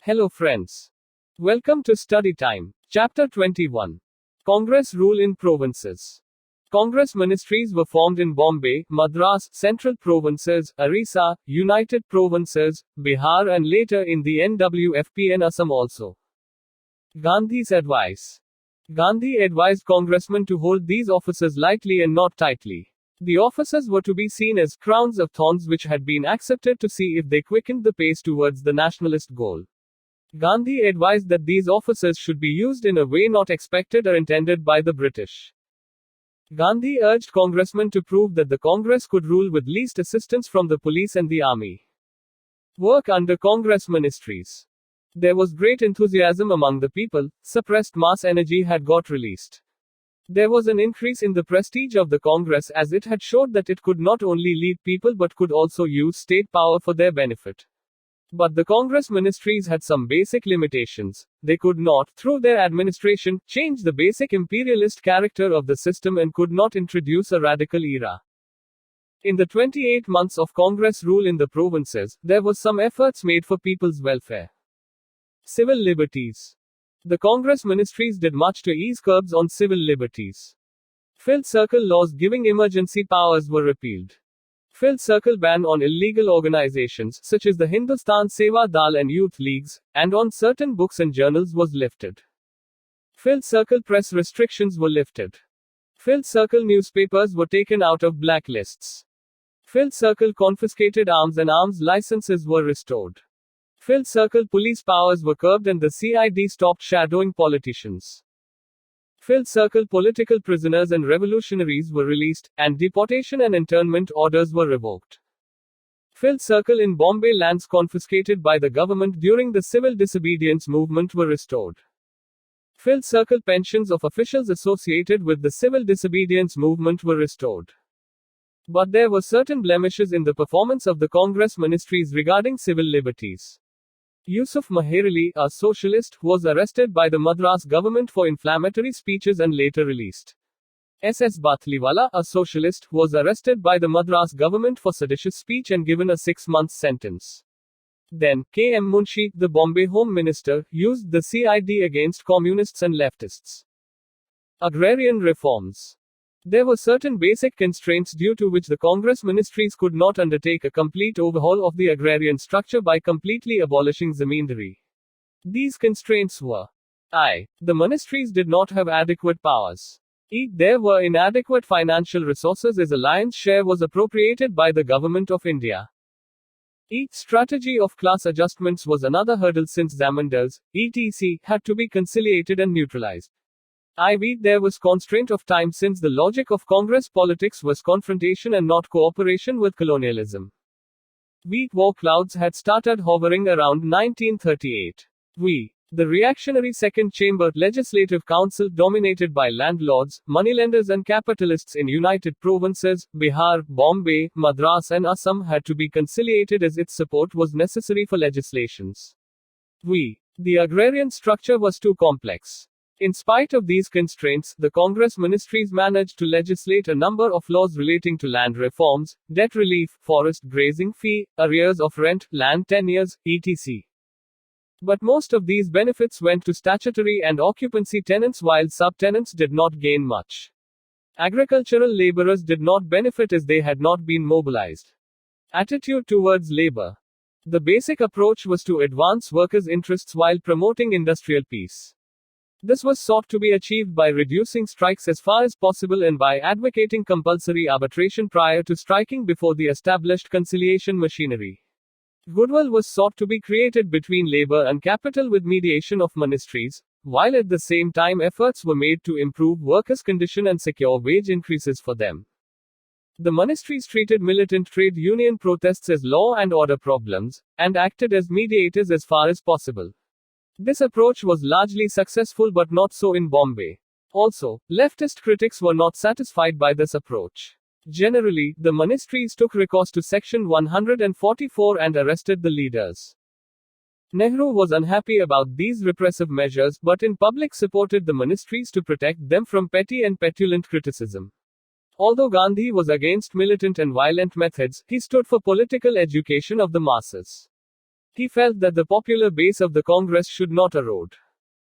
Hello friends. Welcome to Study Time. Chapter 21. Congress Rule in Provinces. Congress ministries were formed in Bombay, Madras, Central Provinces, Orissa, United Provinces, Bihar and later in the NWFP and Assam also. Gandhi's advice. Gandhi advised congressmen to hold these offices lightly and not tightly. The offices were to be seen as crowns of thorns which had been accepted to see if they quickened the pace towards the nationalist goal. Gandhi advised that these offices should be used in a way not expected or intended by the British. Gandhi urged congressmen to prove that the Congress could rule with least assistance from the police and the army. Work under Congress ministries. There was great enthusiasm among the people, suppressed mass energy had got released. There was an increase in the prestige of the Congress as it had showed that it could not only lead people but could also use state power for their benefit. But the Congress ministries had some basic limitations. They could not, through their administration, change the basic imperialist character of the system and could not introduce a radical era. In the 28 months of Congress rule in the provinces, there was some efforts made for people's welfare. Civil liberties. The Congress ministries did much to ease curbs on civil liberties. Filled circle laws giving emergency powers were repealed. Filled circle ban on illegal organizations, such as the Hindustan Seva Dal and youth leagues, and on certain books and journals was lifted. Filled circle press restrictions were lifted. Filled circle newspapers were taken out of blacklists. Filled circle confiscated arms and arms licenses were restored. Filled circle police powers were curbed and the CID stopped shadowing politicians. Filled circle political prisoners and revolutionaries were released, and deportation and internment orders were revoked. Filled circle in Bombay lands confiscated by the government during the civil disobedience movement were restored. Filled circle pensions of officials associated with the civil disobedience movement were restored. But there were certain blemishes in the performance of the Congress ministries regarding civil liberties. Yusuf Meher Ali, a socialist, was arrested by the Madras government for inflammatory speeches and later released. S.S. Batliwala, a socialist, was arrested by the Madras government for seditious speech and given a 6-month sentence. Then, K.M. Munshi, the Bombay Home Minister, used the CID against communists and leftists. Agrarian reforms. There were certain basic constraints due to which the Congress ministries could not undertake a complete overhaul of the agrarian structure by completely abolishing zamindari. These constraints were: I. The ministries did not have adequate powers. E. There were inadequate financial resources as a lion's share was appropriated by the Government of India. E. Strategy of class adjustments was another hurdle since zamindars, etc., had to be conciliated and neutralized. IV. There was constraint of time since the logic of Congress politics was confrontation and not cooperation with colonialism. Wheat war clouds had started hovering around 1938. The reactionary Second Chamber Legislative Council dominated by landlords, moneylenders and capitalists in United Provinces, Bihar, Bombay, Madras and Assam had to be conciliated as its support was necessary for legislations. The agrarian structure was too complex. In spite of these constraints, the Congress ministries managed to legislate a number of laws relating to land reforms, debt relief, forest grazing fee, arrears of rent, land tenures, etc. But most of these benefits went to statutory and occupancy tenants while subtenants did not gain much. Agricultural laborers did not benefit as they had not been mobilized. Attitude towards labor. The basic approach was to advance workers' interests while promoting industrial peace. This was sought to be achieved by reducing strikes as far as possible and by advocating compulsory arbitration prior to striking before the established conciliation machinery. Goodwill was sought to be created between labor and capital with mediation of ministries, while at the same time efforts were made to improve workers' condition and secure wage increases for them. The ministries treated militant trade union protests as law and order problems, and acted as mediators as far as possible. This approach was largely successful but not so in Bombay. Also, leftist critics were not satisfied by this approach. Generally, the ministries took recourse to Section 144 and arrested the leaders. Nehru was unhappy about these repressive measures but in public supported the ministries to protect them from petty and petulant criticism. Although Gandhi was against militant and violent methods, he stood for political education of the masses. He felt that the popular base of the Congress should not erode.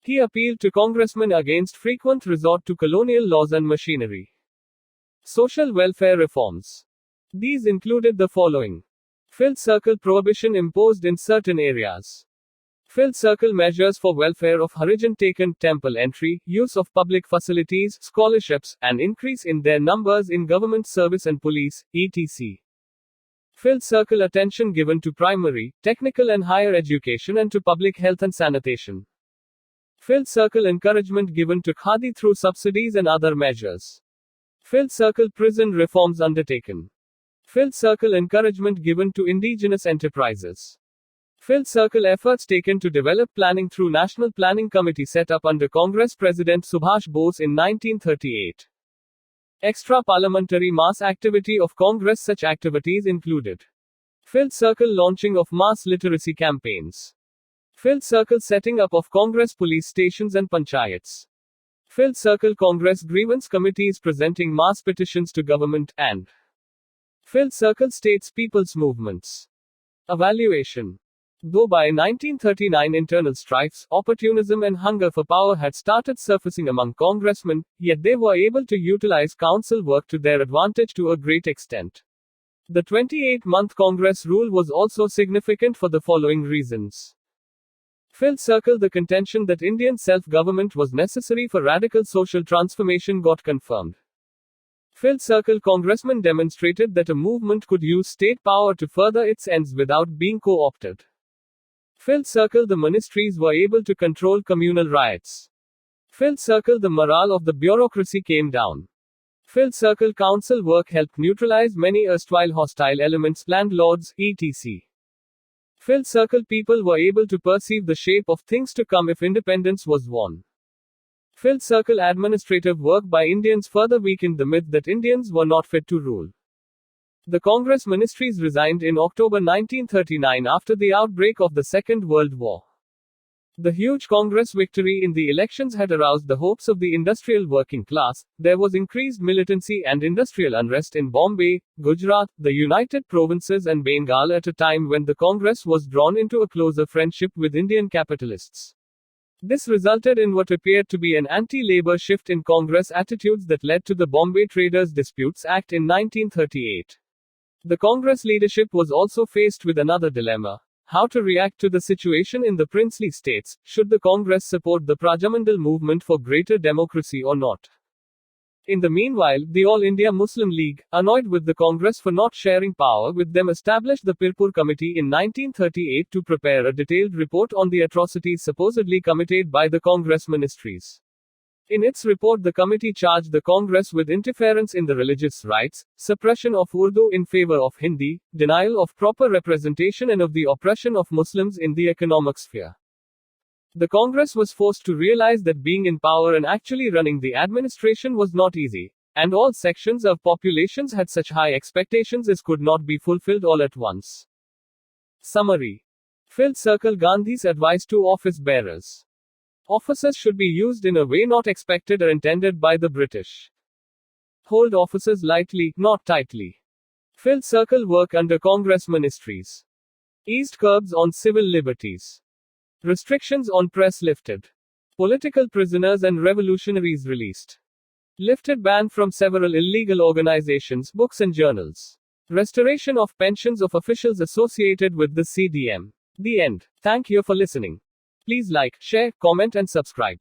He appealed to congressmen against frequent resort to colonial laws and machinery. Social welfare reforms. These included the following: filled circle prohibition imposed in certain areas. Filled circle measures for welfare of Harijan taken, temple entry, use of public facilities, scholarships, and increase in their numbers in government service and police, etc. Filled circle attention given to primary, technical and higher education and to public health and sanitation. Filled circle encouragement given to khadi through subsidies and other measures. Filled circle prison reforms undertaken. Filled circle encouragement given to indigenous enterprises. Filled circle efforts taken to develop planning through National Planning Committee set up under Congress President Subhash Bose in 1938. Extra parliamentary mass activity of Congress. Such activities included filled circle launching of mass literacy campaigns. Filled circle setting up of Congress police stations and panchayats. Filled circle Congress grievance committees presenting mass petitions to government, and filled circle states people's movements. Evaluation. Though by 1939 internal strifes, opportunism and hunger for power had started surfacing among congressmen, yet they were able to utilize council work to their advantage to a great extent. The 28-month Congress rule was also significant for the following reasons. Filled circle. The contention that Indian self-government was necessary for radical social transformation got confirmed. Filled circle. Congressmen demonstrated that a movement could use state power to further its ends without being co-opted. Filled circle. The ministries were able to control communal riots. Filled circle. The morale of the bureaucracy came down. Filled circle. Council work helped neutralize many erstwhile hostile elements, landlords, etc. Filled circle. People were able to perceive the shape of things to come if independence was won. Filled circle. Administrative work by Indians further weakened the myth that Indians were not fit to rule. The Congress ministries resigned in October 1939 after the outbreak of the Second World War. The huge Congress victory in the elections had aroused the hopes of the industrial working class. There was increased militancy and industrial unrest in Bombay, Gujarat, the United Provinces and Bengal at a time when the Congress was drawn into a closer friendship with Indian capitalists. This resulted in what appeared to be an anti-labor shift in Congress attitudes that led to the Bombay Traders Disputes Act in 1938. The Congress leadership was also faced with another dilemma: how to react to the situation in the princely states. Should the Congress support the Prajamandal movement for greater democracy or not? In the meanwhile, the All India Muslim League, annoyed with the Congress for not sharing power with them, established the Pirpur Committee in 1938 to prepare a detailed report on the atrocities supposedly committed by the Congress ministries. In its report, the committee charged the Congress with interference in the religious rights, suppression of Urdu in favor of Hindi, denial of proper representation, and of the oppression of Muslims in the economic sphere. The Congress was forced to realize that being in power and actually running the administration was not easy, and all sections of populations had such high expectations as could not be fulfilled all at once. Summary. Filled circle. Gandhi's advice to office bearers. Offices should be used in a way not expected or intended by the British. Hold offices lightly, not tightly. Filled circle work under Congress ministries. Eased curbs on civil liberties. Restrictions on press lifted. Political prisoners and revolutionaries released. Lifted ban from several illegal organizations, books and journals. Restoration of pensions of officials associated with the CDM. The end. Thank you for listening. Please like, share, comment and subscribe.